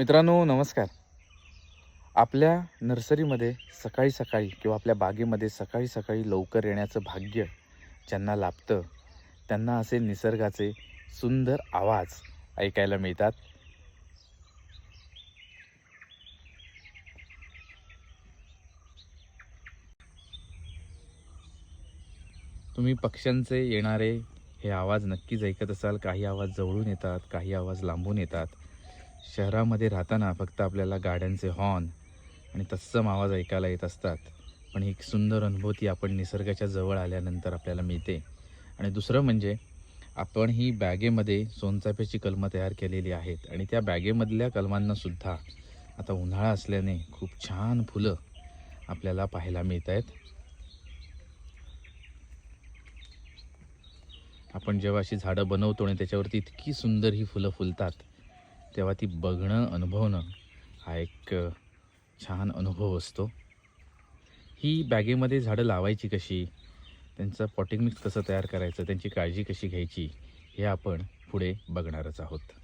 मित्रांनो नमस्कार. आपल्या नर्सरीमध्ये सकाळी सकाळी किंवा आपल्या बागेमध्ये सकाळी सकाळी लवकर येण्याचं भाग्य ज्यांना लाभतं त्यांना असे निसर्गाचे सुंदर आवाज ऐकायला मिळतात. तुम्ही पक्ष्यांचे येणारे हे आवाज नक्कीच ऐकत असाल. काही आवाज जवळून येतात, काही आवाज लांबून येतात. शहरामध्ये राहताना फक्त आपल्याला गाड्यांचे हॉर्न आणि तत्सम आवाज ऐकायला येत असतात. पण एक सुंदर अनुभूती आपण निसर्गाच्या जवळ आल्यानंतर आपल्याला मिळते. आणि दुसरं म्हणजे आपण ही बॅगेमध्ये सोनचाफ्याची कलमं तयार केलेली आहेत आणि त्या बॅगेमधल्या कलमांनासुद्धा आता उन्हाळा असल्याने खूप छान फुलं आपल्याला पाहायला मिळत आहेत. आपण जेव्हा अशी झाडं बनवतो आणि त्याच्यावरती इतकी सुंदर ही फुलं फुलतात तेव्हा ती बघणं, अनुभवणं हा एक छान अनुभव असतो. ही बॅगेमध्ये झाडं लावायची कशी, त्यांचं पॉटिंग मिक्स कसं तयार करायचं, त्यांची काळजी कशी घ्यायची, हे आपण पुढे बघणारच आहोत.